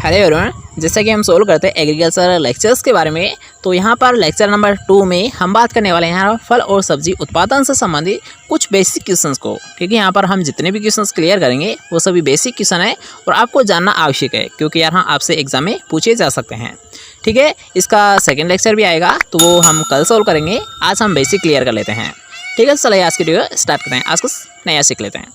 Hello everyone, जैसा कि हम सोल्व करते हैं एग्रीकल्चर लेक्चर्स के बारे में, तो यहाँ पर लेक्चर नंबर 2 में हम बात करने वाले हैं यहाँ फल और सब्जी उत्पादन से संबंधित कुछ बेसिक क्वेश्चंस को। ठीक है, यहाँ पर हम जितने भी क्वेश्चंस क्लियर करेंगे वो सभी बेसिक क्वेश्चन है और आपको जानना आवश्यक है, क्योंकि यहाँ आपसे एग्जाम में पूछे जा सकते हैं। ठीक है, इसका सेकेंड लेक्चर भी आएगा तो वो हम कल सोल्व करेंगे। आज हम बेसिक क्लियर कर लेते हैं। ठीक है, चलिए आज की वीडियो स्टार्ट करते हैं। आज कुछ नया सीख लेते हैं।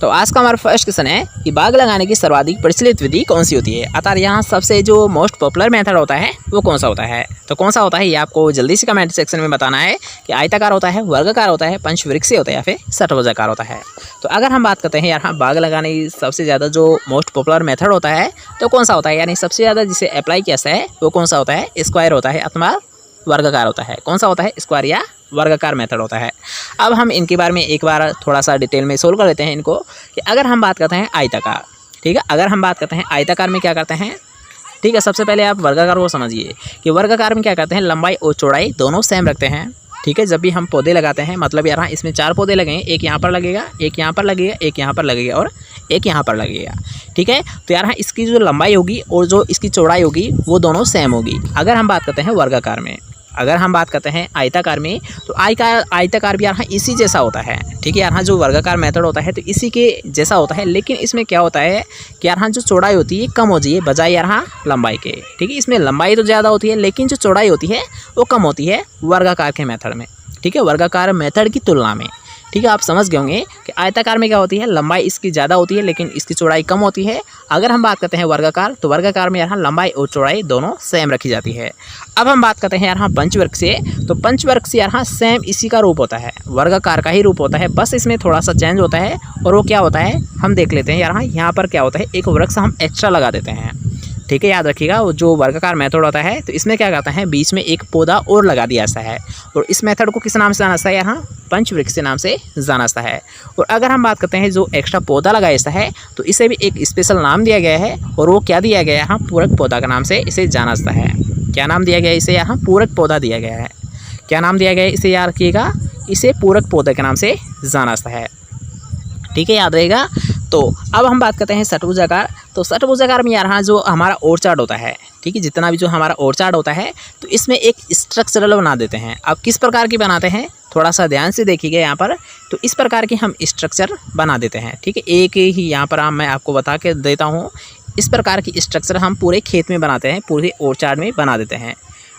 तो आज का हमारा फर्स्ट क्वेश्चन है कि बाग लगाने की सर्वाधिक प्रचलित विधि कौन सी होती है। अर्थात यहाँ सबसे जो मोस्ट पॉपुलर मेथड होता है वो कौन सा होता है। तो कौन सा होता है ये आपको जल्दी से कमेंट सेक्शन में बताना है कि आयताकार होता है, वर्गाकार होता है, पंचवृक्षीय होता है या फिर षटभुजाकार होता है। तो अगर हम बात करते हैं यहाँ बाग लगाने की सबसे ज़्यादा जो मोस्ट पॉपुलर मेथड होता है तो कौन सा होता है, यानी सबसे ज़्यादा जिसे अप्लाई किया है वो कौन सा होता है, स्क्वायर होता है अथवा वर्गाकार होता है। कौन सा होता है, स्क्वायर या वर्गाकार मेथड होता है। अब हम इनके बारे में एक बार थोड़ा सा डिटेल में सोल्व कर लेते हैं इनको कि अगर हम बात करते हैं आयताकार। ठीक है, अगर हम बात करते हैं आयताकार में क्या करते हैं। ठीक है, सबसे पहले आप वर्गाकार को समझिए कि वर्गाकार में क्या करते हैं, लंबाई और चौड़ाई दोनों सेम रखते हैं। ठीक है, जब भी हम पौधे लगाते हैं, मतलब यहाँ इसमें 4 पौधे लगे हैं, एक यहाँ पर लगेगा, एक यहाँ पर लगेगा, एक यहाँ पर लगेगा और एक यहाँ पर लगेगा। ठीक है, तो यहाँ इसकी जो लंबाई होगी और जो इसकी चौड़ाई होगी वो दोनों सेम होगी। अगर हम बात करते हैं वर्गाकार में, अगर हम बात करते हैं आयताकार में, तो आयताकार भी यहाँ इसी जैसा होता है। ठीक है, यहाँ जो वर्गाकार मेथड होता है तो इसी के जैसा होता है, लेकिन इसमें क्या होता है कि यहाँ जो चौड़ाई होती है कम होती है बजाय यहाँ लंबाई के। ठीक है, इसमें लंबाई तो ज़्यादा होती है लेकिन जो चौड़ाई होती है वो कम होती है वर्गाकार के मेथड में। ठीक है, वर्गाकार मेथड की तुलना में। ठीक है, आप समझ गए होंगे कि आयताकार में क्या होती है, लंबाई इसकी ज़्यादा होती है लेकिन इसकी चौड़ाई कम होती है। अगर हम बात करते हैं वर्गाकार, तो वर्गाकार में यहाँ लंबाई और चौड़ाई दोनों सेम रखी जाती है। अब हम बात करते हैं यहाँ पंचवर्ग से, तो पंचवर्ग से यहाँ सेम इसी का रूप होता है, वर्गाकार का ही रूप होता है, बस इसमें थोड़ा सा चेंज होता है। और वो क्या होता है हम देख लेते हैं। यहाँ पर क्या होता है, एक वृक्ष हम एक्स्ट्रा लगा देते हैं। ठीक है, याद रखिएगा, वो जो वर्गाकार मेथड होता है तो इसमें क्या करता है, बीच में एक पौधा और लगा दिया जाता है और इस मेथड को किस नाम से जाना जाता है, यहाँ पंचवृक्ष के नाम से जाना जाता है। और अगर हम बात करते हैं जो एक्स्ट्रा पौधा लगाया जाता है तो इसे भी एक स्पेशल नाम दिया गया है और वो क्या दिया गया है, यहाँ पूरक पौधा के नाम से इसे जाना जाता है। क्या नाम दिया गया है इसे, यहाँ पूरक पौधा दिया गया है। क्या नाम दिया गया है इसे, याद रखिएगा, इसे पूरक पौधे के नाम से जाना जाता है। ठीक है, याद रहेगा। तो अब हम बात करते हैं षटभुजाकार। तो षटभुजाकार में यहाँ जो हमारा और चार्ट होता है, ठीक है, जितना भी जो हमारा और चार्ट होता है तो इसमें एक स्ट्रक्चरल बना देते हैं। अब किस प्रकार की बनाते हैं, थोड़ा सा ध्यान से देखिएगा यहाँ पर। तो इस प्रकार की हम स्ट्रक्चर बना देते हैं। ठीक है, एक ही यहाँ पर मैं आपको बता के देता हूँ, इस प्रकार की स्ट्रक्चर हम पूरे खेत में बनाते हैं, पूरे और चार्ट में बना देते हैं।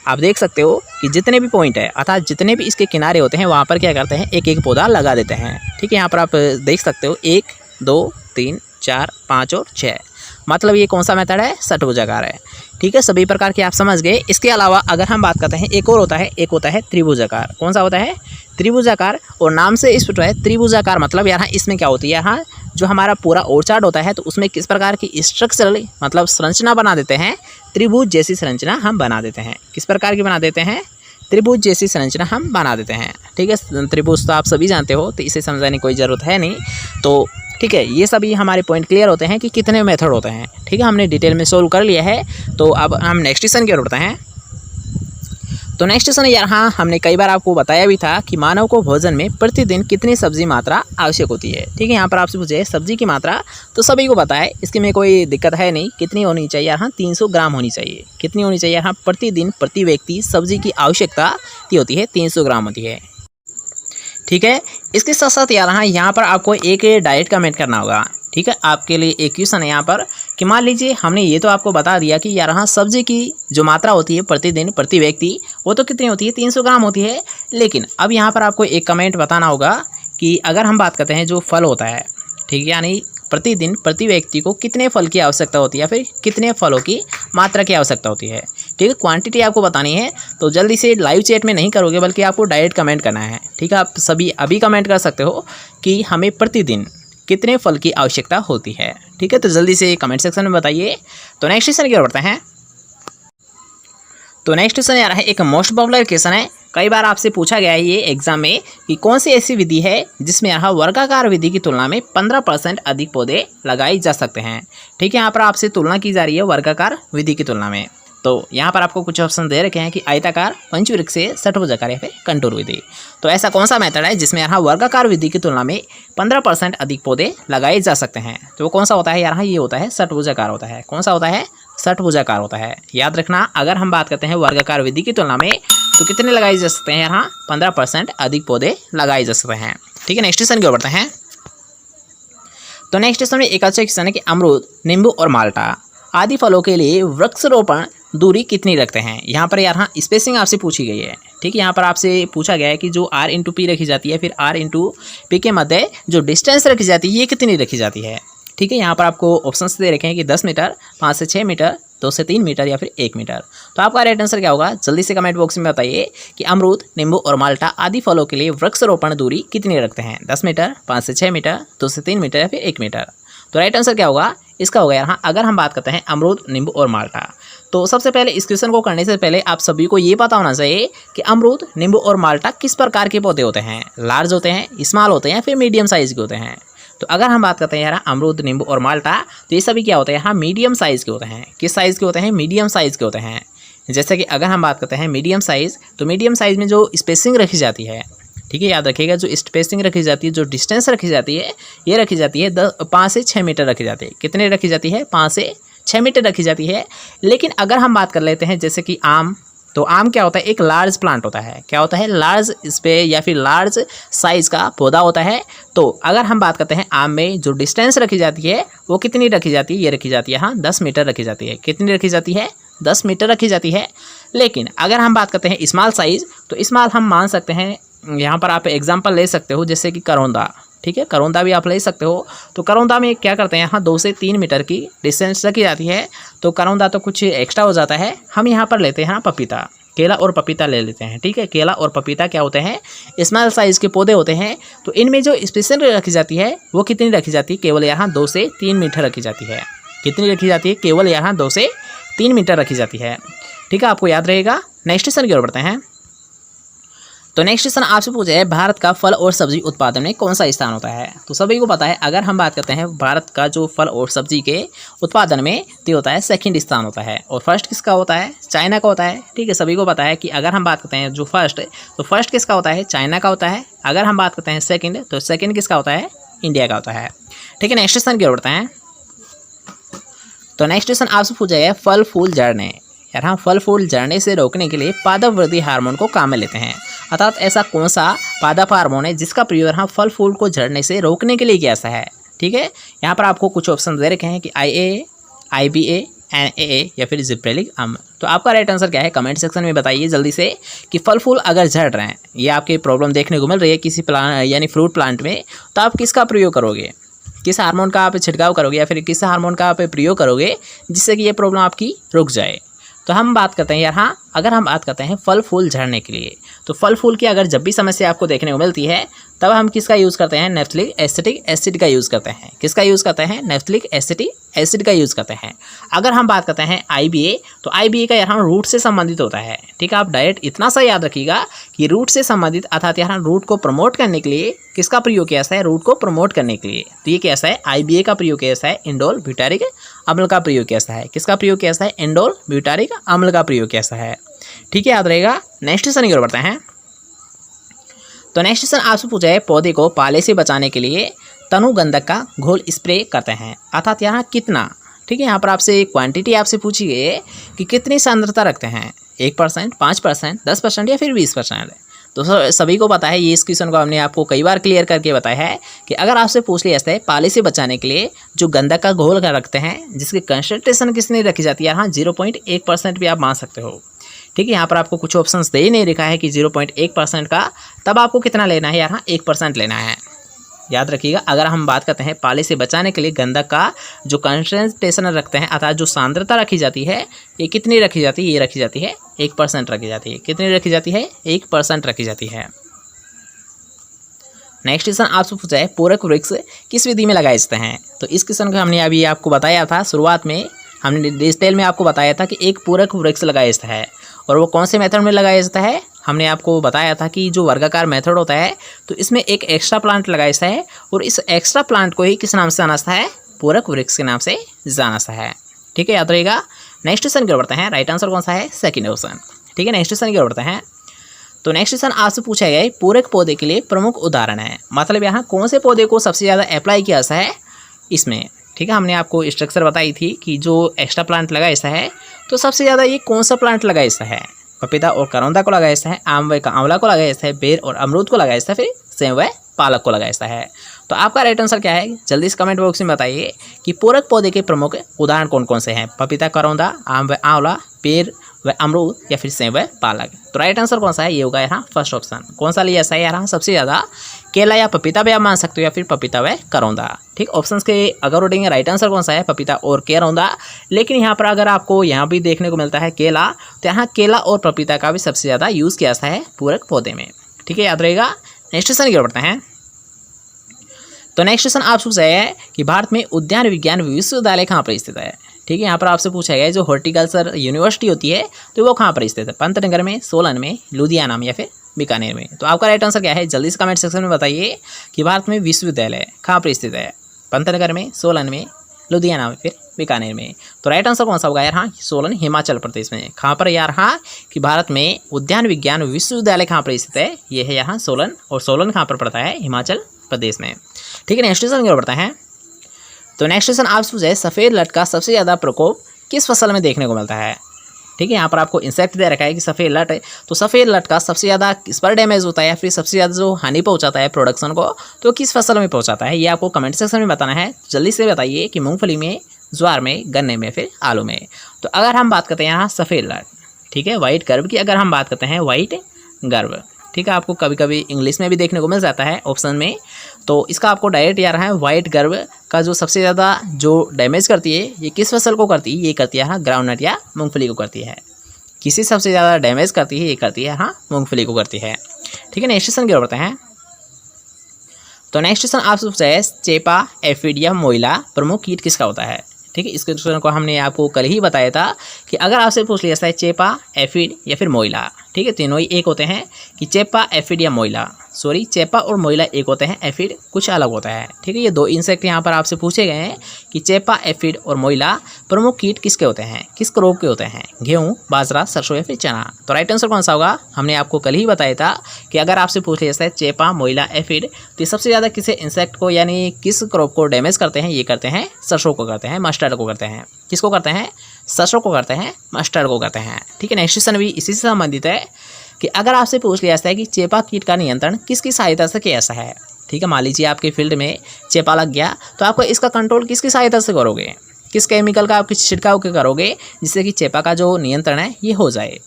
आप देख सकते हो कि जितने भी पॉइंट है अर्थात जितने भी इसके किनारे होते हैं वहाँ पर क्या करते हैं, एक एक पौधा लगा देते हैं। ठीक है, यहाँ पर आप देख सकते हो 1 2 3 4 5 और 6, मतलब ये कौन सा मेथड है, षटभुजाकार है। ठीक है, सभी प्रकार के आप समझ गए। इसके अलावा अगर हम बात करते हैं एक और होता है, एक होता है त्रिभुजाकार। कौन सा होता है, त्रिभुजाकार। और नाम से स्पष्ट है त्रिभुजाकार, मतलब यहाँ इसमें क्या होती है, यहाँ जो हमारा पूरा और चार्ट होता है तो उसमें किस प्रकार की स्ट्रक्चरल मतलब संरचना बना देते हैं, त्रिभुज जैसी संरचना हम बना देते हैं। किस प्रकार की बना देते हैं, त्रिभुज जैसी संरचना हम बना देते हैं। ठीक है, त्रिभुज तो आप सभी जानते हो तो इसे समझाने की कोई ज़रूरत है नहीं। तो ठीक है, ये सभी हमारे पॉइंट क्लियर होते हैं कि कितने मेथड होते हैं। ठीक है, हमने डिटेल में सोल्व कर लिया है। तो अब हम नेक्स्ट क्वेश्चन की ओर बढ़ते हैं। तो नेक्स्ट क्वेश्चन यहाँ हमने कई बार आपको बताया भी था कि मानव को भोजन में प्रतिदिन कितनी सब्जी मात्रा आवश्यक होती है। ठीक है, यहाँ पर आपसे पूछे सब्जी की मात्रा, तो सभी को पता है, इसके में कोई दिक्कत है नहीं। कितनी होनी चाहिए, यहाँ 300 ग्राम होनी चाहिए। कितनी होनी चाहिए, यहाँ प्रतिदिन प्रति व्यक्ति सब्जी की आवश्यकता होती है 300 ग्राम होती है। ठीक है, इसके साथ साथ यहाँ पर आपको एक डाइट कमेंट करना होगा। ठीक है, आपके लिए एक क्वेश्चन है यहाँ पर कि मान लीजिए हमने ये तो आपको बता दिया कि यहाँ सब्जी की जो मात्रा होती है प्रतिदिन प्रति व्यक्ति वो तो कितनी होती है, 300 ग्राम होती है। लेकिन अब यहाँ पर आपको एक कमेंट बताना होगा कि अगर हम बात करते हैं जो फल होता है, ठीक है, यानी प्रतिदिन प्रति व्यक्ति को कितने फल की आवश्यकता होती है, फिर कितने फलों की मात्रा की आवश्यकता होती है। ठीक है, क्वांटिटी आपको बतानी है। तो जल्दी से लाइव चैट में नहीं करोगे बल्कि आपको डायरेक्ट कमेंट करना है। ठीक है, आप सभी अभी कमेंट कर सकते हो कि हमें प्रतिदिन कितने फल की आवश्यकता होती है। ठीक है, तो जल्दी से कमेंट सेक्शन में बताइए। तो नेक्स्ट क्वेश्चन की ओर बढ़ते हैं। तो नेक्स्ट क्वेश्चन यार है एक मोस्ट पॉपुलर क्वेश्चन है, कई बार आपसे पूछा गया है ये एग्जाम में कि कौन सी ऐसी विधि है जिसमें यहाँ वर्गाकार विधि की तुलना में 15% अधिक पौधे लगाए जा सकते हैं। ठीक है, यहाँ पर आपसे तुलना की जा रही है वर्गाकार विधि की तुलना में। तो यहाँ पर आपको कुछ ऑप्शन दे रखे हैं कि आयताकार, पंचवृक्ष से षटभुजाकार या फिर कंटूर विधि। तो ऐसा कौन सा मेथड है जिसमें यहाँ वर्गाकार विधि की तुलना में 15% अधिक पौधे लगाए जा सकते हैं? तो वो कौन सा होता है यहाँ? ये होता है षटभुजाकार होता है। कौन सा होता है? षटभुजाकार होता है। याद रखना, अगर हम बात करते हैं वर्गाकार विधि की तुलना में तो कितने लगाए जा सकते हैं यहाँ? 15% अधिक पौधे लगाए जा सकते हैं। ठीक है, नेक्स्ट क्वेश्चन की ओर बढ़ते हैं। तो नेक्स्ट क्वेश्चन में एक अच्छा क्वेश्चन है कि अमरूद, नींबू और माल्टा आदि फलों के लिए वृक्षारोपण दूरी कितनी रखते हैं? यहाँ पर यहाँ स्पेसिंग आपसे पूछी गई है। ठीक है, यहाँ पर आपसे पूछा गया है कि जो r/p रखी जाती है, फिर r/p के मध्य जो डिस्टेंस रखी जाती है ये कितनी रखी जाती है? ठीक है, यहाँ पर आपको ऑप्शंस दे रखे हैं कि 10 मीटर, 5 से 6 मीटर, 2 से 3 मीटर या फिर 1 मीटर। तो आपका राइट आंसर क्या होगा? जल्दी से कमेंट बॉक्स में बताइए कि अमरूद, नींबू और माल्टा आदि फलों के लिए वृक्षारोपण दूरी कितनी रखते हैं? 10 मीटर, 5 से 6 मीटर, 2 से 3 मीटर या फिर 1 मीटर। तो राइट आंसर क्या होगा? इसका होगा यहाँ, अगर हम बात करते हैं अमरूद, नींबू और माल्टा, तो सबसे पहले इस क्वेश्चन को करने से पहले आप सभी को ये पता होना चाहिए कि अमरूद, नींबू और माल्टा किस प्रकार के पौधे होते हैं। लार्ज होते हैं, स्मॉल होते हैं या फिर मीडियम साइज के होते हैं। तो अगर हम बात करते हैं यार अमरूद, नींबू और माल्टा, तो ये सभी क्या होते हैं यहाँ? मीडियम साइज के होते हैं। किस साइज के होते हैं? मीडियम साइज के होते हैं। जैसे कि अगर हम बात करते हैं मीडियम साइज, तो मीडियम साइज में जो स्पेसिंग रखी जाती है, ठीक है, याद रखिएगा, जो स्पेसिंग रखी जाती है, जो डिस्टेंस रखी जाती है, ये रखी जाती है 5 से 6 मीटर रखी जाती है। कितने रखी जाती है? 5 से 6 मीटर रखी जाती है। लेकिन अगर हम बात कर लेते हैं जैसे कि आम, तो आम क्या होता है? एक लार्ज प्लांट होता है। क्या होता है? लार्ज स्पे या फिर लार्ज साइज का पौधा होता है। तो अगर हम बात करते हैं आम में जो डिस्टेंस रखी जाती है वो कितनी रखी जाती है? ये रखी जाती है हाँ 10 मीटर रखी जाती है। कितनी रखी जाती है? 10 मीटर रखी जाती है। लेकिन अगर हम बात करते हैं स्मॉल साइज, तो स्मॉल हम मान सकते हैं, यहाँ पर आप एग्जाम्पल ले सकते हो जैसे कि करौंदा। ठीक है, करौंदा भी आप ले सकते हो। तो करौंदा में क्या करते हैं यहाँ 2 से 3 मीटर की डिस्टेंस रखी जाती है। तो करौंदा तो कुछ एक्स्ट्रा हो जाता है। हम यहाँ पर लेते हैं पपीता, केला और पपीता ले लेते हैं। ठीक है, केला और पपीता क्या होते हैं? स्मॉल साइज के पौधे होते हैं। तो इनमें जो स्पेसिंग रखी जाती है वो कितनी रखी जाती है? केवल यहाँ 2 से 3 मीटर रखी जाती है। कितनी रखी जाती है? केवल यहाँ 2 से 3 मीटर रखी जाती है। ठीक है, आपको याद रहेगा। नेक्स्ट क्वेश्चन की ओर बढ़ते हैं। तो नेक्स्ट क्वेश्चन आपसे पूछा है, भारत का फल और सब्जी उत्पादन में कौन सा स्थान होता है? तो सभी को पता है, अगर हम बात करते हैं भारत का जो फल और सब्जी के उत्पादन में, तो होता है सेकंड स्थान होता है। और फर्स्ट किसका होता है? चाइना का होता है। ठीक है, सभी को पता है कि अगर हम बात करते हैं जो फर्स्ट, तो फर्स्ट किसका होता है? चाइना का होता है। अगर हम बात करते हैं सेकंड, तो सेकंड किसका होता है? इंडिया का होता है। ठीक है, नेक्स्ट क्वेश्चन की ओर बढ़ते हैं। तो नेक्स्ट क्वेश्चन आपसे पूछा है, फल फूल झड़ने, यार हम फल फूल झड़ने से रोकने के लिए पादप वृद्धि हार्मोन को काम में लेते हैं। अर्थात ऐसा कौन सा पादप हार्मोन है जिसका प्रयोग हम फल फूल को झड़ने से रोकने के लिए किया जाता है? ठीक है, यहाँ पर आपको कुछ ऑप्शन दे रखे हैं कि IA, IBA, NAA या फिर जिब्रेलिक अम्ल। तो आपका राइट आंसर क्या है? कमेंट सेक्शन में बताइए जल्दी से कि फल फूल अगर झड़ रहे हैं, ये आपके प्रॉब्लम देखने को मिल रही है किसी प्लांट यानी फ्रूट प्लांट में, तो आप किसका प्रयोग करोगे? किस हार्मोन का आप छिड़काव करोगे या फिर किस हार्मोन का आप प्रयोग करोगे जिससे कि ये प्रॉब्लम आपकी रुक जाए? तो हम बात करते हैं यार हाँ, अगर हम बात करते हैं फल फूल झड़ने के लिए, तो फल फूल की अगर जब भी समस्या आपको देखने को मिलती है, तब हम किसका यूज़ करते हैं? नेफ्थलिक एसिटिक एसिड का यूज़ करते हैं। किसका यूज़ करते हैं? नेफ्थलिक एसिटिक एसिड का यूज़ करते हैं। अगर हम बात करते हैं IBA, तो IBA का यहाँ रूट से संबंधित होता है। ठीक है, आप डायरेक्ट इतना सा याद रखिएगा कि रूट से संबंधित, अर्थात यहाँ रूट को प्रमोट करने के लिए किसका प्रयोग किया जाता है? रूट को प्रमोट करने के लिए। तो ये कैसा है? IBA का प्रयोग किया जाता है। इंडोल ब्यूटारिक अम्ल का प्रयोग किया जाता है। किसका प्रयोग किया जाता है? इंडोल ब्यूटारिक अम्ल का प्रयोग किया जाता है। ठीक है, याद रहेगा। नेक्स्ट क्वेश्चन की ओर बढ़ते हैं। तो नेक्स्ट क्वेश्चन आपसे पूछा है, पौधे को पाले से बचाने के लिए तनु गंधक का घोल स्प्रे करते हैं, अर्थात यहाँ कितना? ठीक है, यहाँ पर आपसे क्वांटिटी आपसे पूछी गई है कि कितनी सांद्रता रखते हैं? 1%, 5%, 10% या फिर 20%? तो सभी को पता है, ये इस क्वेश्चन को हमने आपको कई बार क्लियर करके बताया है कि अगर आपसे पूछ लिया जाता है पाले से बचाने के लिए जो गंधक का घोल का रखते हैं, जिसकी कंसंट्रेशन कितनी रखी जाती है? हाँ 0.1% भी आप मान सकते हो। ठीक है, यहाँ पर आपको कुछ ऑप्शंस दे ही नहीं रखा है कि 0.1% का, तब आपको कितना लेना है? यहाँ 1% लेना है। याद रखिएगा, अगर हम बात करते हैं पाले से बचाने के लिए गंधक का जो कंसंट्रेशन रखते हैं, अर्थात जो सांद्रता रखी जाती है, ये कितनी रखी जाती है? ये रखी जाती है 1% रखी जाती है। कितनी रखी जाती है? 1% रखी जाती है। नेक्स्ट क्वेश्चन आपसे पूछा है, पूरक वृक्ष किस विधि में लगाए जाते हैं? तो इस क्वेश्चन को हमने अभी आपको बताया था, शुरुआत में हमने डिटेल में आपको बताया था कि एक पूरक वृक्ष लगाया जाता है, और वो कौन से मेथड में लगाया जाता है? हमने आपको बताया था कि जो वर्गाकार मेथड होता है, तो इसमें एक एक्स्ट्रा प्लांट लगाया जाता है, और इस एक्स्ट्रा प्लांट को ही किस नाम से जाना जाता है? पूरक वृक्ष के नाम से जाना जाता है। ठीक है, याद रहेगा। नेक्स्ट क्वेश्चन की ओर बढ़ते हैं। राइट आंसर कौन सा है? Second option. ठीक है, नेक्स्ट क्वेश्चन की ओर बढ़ते हैं। तो नेक्स्ट क्वेश्चन आपसे पूछा गया है पूरक पौधे के लिए प्रमुख उदाहरण है, मतलब यहाँ कौन से पौधे को सबसे ज़्यादा अप्लाई किया जाता है इसमें। ठीक है, हमने आपको स्ट्रक्चर बताई थी कि जो एक्स्ट्रा प्लांट लगा ऐसा है, तो सबसे ज़्यादा ये कौन सा प्लांट लगा ऐसा है? पपीता और करौंदा को लगा ऐसा है, आम व आंवला को लगा ऐसा है, बेर और अमरूद को लगा ऐसा है, फिर सेब व पालक को लगा ऐसा है। तो आपका राइट आंसर क्या है? जल्दी से कमेंट बॉक्स में बताइए कि पूरक पौधे के प्रमुख उदाहरण कौन कौन से हैं? पपीता, करौंदा, आम व आंवला, पेड़ व अमरूद या फिर सेब व पालक। तो राइट आंसर कौन सा है? ये होगा यहाँ फर्स्ट ऑप्शन। कौन सा लिया सही यहाँ सबसे ज़्यादा? केला या पपीता भी आप मान सकते हो, या फिर पपीता व करौंदा। ठीक, ऑप्शंस के अगर उठेंगे राइट आंसर कौन सा है? पपीता और करौंदा। लेकिन यहाँ पर अगर आपको यहाँ भी देखने को मिलता है केला, तो यहाँ केला और पपीता का भी सबसे ज़्यादा यूज़ किया जाता है पूरक पौधे में। ठीक है, याद रहेगा। नेक्स्ट क्वेश्चन की ओर बढ़ते हैं। तो नेक्स्ट क्वेश्चन आपसे पूछा है कि भारत में उद्यान विज्ञान विश्वविद्यालय कहाँ पर स्थित है? ठीक है, यहाँ पर आपसे पूछा गया है जो हॉर्टिकल्चर यूनिवर्सिटी होती है तो वो कहाँ पर स्थित है? पंतनगर में, सोलन में, लुधियाना में या फिर बीकानेर में। तो आपका राइट आंसर क्या है? जल्दी से कमेंट सेक्शन में बताइए कि भारत में विश्वविद्यालय कहाँ पर स्थित है? पंतनगर में, सोलन में, लुधियाना में, फिर बीकानेर में। तो राइट आंसर कौन सा होगा यार? हाँ, सोलन हिमाचल प्रदेश में। कहाँ पर यार? हाँ, कि भारत में उद्यान विज्ञान विश्वविद्यालय कहाँ पर स्थित है? ये है यहाँ सोलन, और सोलन कहाँ पर पड़ता है? हिमाचल प्रदेश में। ठीक है, नेक्स्ट क्वेश्चन की ओर बढ़ते हैं। तो नेक्स्ट क्वेश्चन आपसे पूछा है सफ़ेद लट का सबसे ज़्यादा प्रकोप किस फसल में देखने को मिलता है? ठीक है, यहाँ पर आपको इंसेक्ट दे रखा है कि सफ़ेद लट है, तो सफ़ेद लट का सबसे ज़्यादा किस पर डैमेज होता है या फिर सबसे ज़्यादा जो हानि पहुँचाता है प्रोडक्शन को, तो किस फसल में पहुँचाता है? ये आपको कमेंट सेक्शन में बताना है। जल्दी से बताइए कि मूंगफली में, ज्वार में, गन्ने में, फिर आलू में। तो अगर हम बात करते हैं यहाँ सफ़ेद लट, ठीक है, वाइट गर्व की अगर हम बात करते हैं, वाइट गर्व, ठीक है, आपको कभी कभी इंग्लिश में भी देखने को मिल जाता है ऑप्शन में। तो इसका आपको डायरेक्ट यार है वाइट गर्व का जो सबसे ज़्यादा जो डैमेज करती है ये किस फसल को करती है? ये करती है हाँ ग्राउंडनट या मूंगफली को करती है। किसी सबसे ज़्यादा डैमेज करती है? ये करती है हाँ मूंगफली को करती है। ठीक है, नेक्स्ट क्वेश्चन की ओर बढ़ते हैं। तो नेक्स्ट क्वेश्चन आपसे पूछा है चेपा, एफिड या मोइला प्रमुख कीट किसका होता है? ठीक है, इस क्वेश्चन को हमने आपको कल ही बताया था कि अगर आपसे पूछ लिया जाता है चेपा, एफिड या फिर मोइला, ठीक है, तीनों ही एक होते हैं कि चेपा, एफिड या मोइला। सॉरी, चेपा और मोइला एक होते हैं, एफिड कुछ अलग होता है। ठीक है, ये दो इंसेक्ट यहाँ पर आपसे पूछे गए हैं कि चेपा, एफिड और मोइला प्रमुख कीट किसके होते हैं, किस क्रॉप के होते हैं? गेहूँ, बाजरा, सरसों या फिर चना। तो राइट आंसर कौन सा होगा? हमने आपको कल ही बताया था कि अगर आपसे पूछ लिया जाता है चेपा, मोइला, एफिड, तो सबसे ज़्यादा किसी इंसेक्ट को यानी किस क्रॉप को डैमेज करते हैं? ये करते हैं सरसों को करते हैं, मस्टर्ड को करते हैं। किसको करते हैं? सरसों को करते हैं, मस्टर्ड को करते हैं। ठीक है, नेक्स्ट क्वेश्चन भी इसी से संबंधित है कि अगर आपसे पूछ लिया जाता है कि चेपा कीट का नियंत्रण किसकी सहायता से किया जाता है? ठीक है, मान लीजिए आपके फील्ड में चेपा लग गया, तो आपको इसका कंट्रोल किसकी सहायता से करोगे? किस केमिकल का आप किस छिड़काव के करोगे जिससे कि चेपा का जो नियंत्रण है ये हो जाए?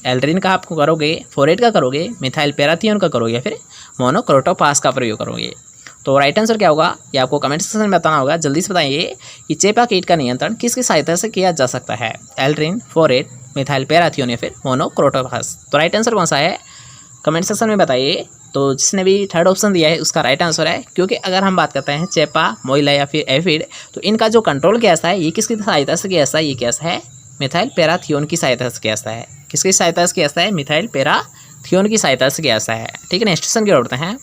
एल्ड्रिन का आपको करोगे, फोरेट का करोगे, मिथाइल पैराथियोन का करोगे, या फिर मोनोक्रोटोफास का प्रयोग करोगे? तो राइट आंसर क्या होगा ये आपको कमेंट सेक्शन में बताना होगा। जल्दी से बताइए कि चेपा कीट का नियंत्रण किसकी सहायता से किया जा सकता है? एल्ड्रिन, फोरेट, मिथाइल पैराथियोन या फिर मोनोक्रोटोफास। तो राइट आंसर कौन सा है कमेंट सेक्शन में बताइए। तो जिसने भी थर्ड ऑप्शन दिया है उसका राइट आंसर है, क्योंकि अगर हम बात करते हैं चेपा, मोइला या फिर एफिड, तो इनका जो कंट्रोल किया जाता है ये किसकी सहायता से किया जाता है? ये किया जाता है मिथाइल पैराथियोन की सहायता से किया जाता है। किसकी सहायता से किया जाता है? मिथाइल पैराथियोन की सहायता से किया जाता है। ठीक है, नेक्स्ट क्वेश्चन की ओर बढ़ते हैं।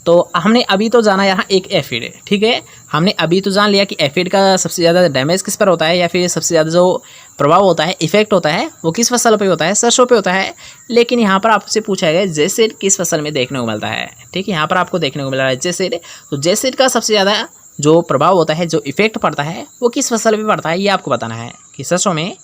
तो हमने अभी तो जाना यहाँ एक एफिड, ठीक है, हमने अभी तो जान लिया कि एफिड का सबसे ज़्यादा डैमेज किस पर होता है या फिर सबसे ज़्यादा जो प्रभाव होता है, इफेक्ट होता है, वो किस फसल पे होता है? सरसों पे होता है। लेकिन यहाँ पर आपसे पूछा गया जेसिड किस फसल में देखने को मिलता है? ठीक है, यहाँ पर आपको देखने को मिल रहा है जेसिड। तो जेसिड का सबसे ज़्यादा जो प्रभाव होता है, जो इफेक्ट पड़ता है, वो किस फसल पर पड़ता है? ये आपको बताना है कि सरसों में,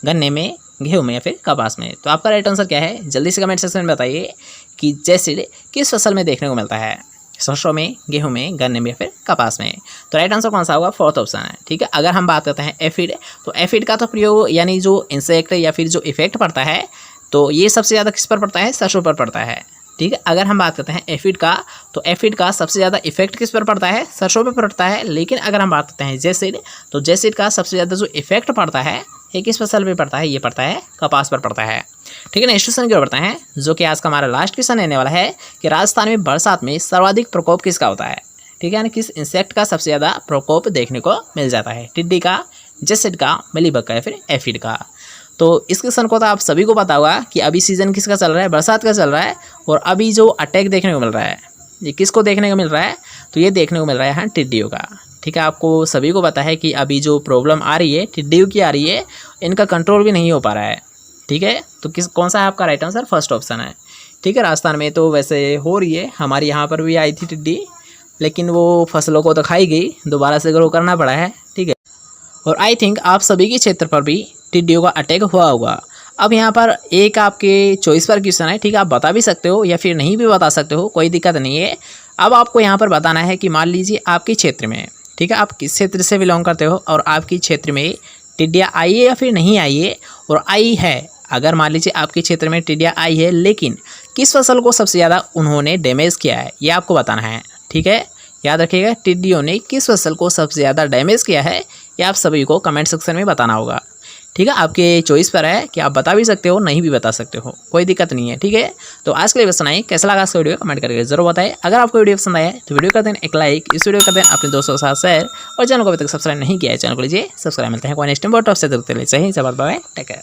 गन्ने में, गेहूँ में या फिर कपास में। तो आपका राइट आंसर क्या है? जल्दी से कमेंट सेक्शन में बताइए कि जेसिड किस फसल में देखने को मिलता है? सरसों में, गेहूं में, गन्ने में या फिर कपास में। तो राइट आंसर कौन सा होगा? फोर्थ ऑप्शन है। ठीक है, अगर हम बात करते हैं एफिड, तो एफिड का तो प्रयोग यानी जो इंसेक्ट या फिर जो इफेक्ट पड़ता है, तो ये सबसे ज़्यादा किस पर पड़ता है? सरसों पर पड़ता है। ठीक है, अगर हम बात करते हैं एफिड का, तो एफिड का सबसे ज़्यादा इफेक्ट किस पर पड़ता है? सरसों पर पड़ता है। लेकिन अगर हम बात करते हैं जेसिड, तो जेसिड का सबसे ज़्यादा जो इफेक्ट पड़ता है ये किस फसल पे पड़ता है? ये पड़ता है कपास पर पड़ता है। ठीक है, नेक्स्ट क्वेश्चन की ओर बढ़ते हैं, जो कि आज का हमारा लास्ट क्वेश्चन रहने वाला है कि राजस्थान में बरसात में सर्वाधिक प्रकोप किसका होता है? ठीक है, यानी किस इंसेक्ट का सबसे ज़्यादा प्रकोप देखने को मिल जाता है? टिड्डी का, जेसिड का, मिलीबग का या फिर एफिड का? तो इस क्वेश्चन को तो आप सभी को पता होगा कि अभी सीजन किसका चल रहा है? बरसात का चल रहा है। और अभी जो अटैक देखने को मिल रहा है ये किसको देखने को मिल रहा है? तो ये देखने को मिल रहा है यहाँ टिड्डियों का। ठीक है, आपको सभी को पता है कि अभी जो प्रॉब्लम आ रही है टिड्डियों की आ रही है, इनका कंट्रोल भी नहीं हो पा रहा है। ठीक है, तो कौन सा है आपका राइट आंसर? फर्स्ट ऑप्शन है। ठीक है, राजस्थान में तो वैसे हो रही है, हमारे यहाँ पर भी आई थी टिड्डी, लेकिन वो फसलों को तो खाई गई, दोबारा से ग्रो करना पड़ा है। ठीक है, और आई थिंक आप सभी के क्षेत्र पर भी टिड्डियों का अटैक हुआ होगा। अब यहाँ पर एक आपके चॉइस पर क्वेश्चन है। ठीक है, आप बता भी सकते हो या फिर नहीं भी बता सकते हो, कोई दिक्कत नहीं है। अब आपको यहाँ पर बताना है कि मान लीजिए आपके क्षेत्र में, ठीक है, आप किस क्षेत्र से बिलोंग करते हो और आपके क्षेत्र में टिड्डियाँ आई है या फिर नहीं आई है, और आई है, अगर मान लीजिए आपके क्षेत्र में टिड्डियाँ आई है, लेकिन किस फसल को सबसे ज़्यादा उन्होंने डैमेज किया है, ये आपको बताना है। ठीक है, याद रखिएगा, टिड्डियों ने किस फसल को सबसे ज़्यादा डैमेज किया है, ये आप सभी को कमेंट सेक्शन में बताना होगा। ठीक है, आपके चॉइस पर है कि आप बता भी सकते हो, नहीं भी बता सकते हो, कोई दिक्कत नहीं है। ठीक है, तो आज के लिए बस नहीं, कैसा लगा इसका वीडियो कमेंट करके जरूर बताएं। अगर आपको वीडियो पसंद आया तो वीडियो कर दें एक लाइक, इस वीडियो कर दें अपने दोस्तों के साथ शेयर, और चैनल को अभी तक सब्सक्राइब नहीं किया है चैनल को लीजिए सब्सक्राइब। मिलते हैं कोई नेक्स्ट टाइम बहुत टॉप से, सही, बाय बाय, टेक केयर।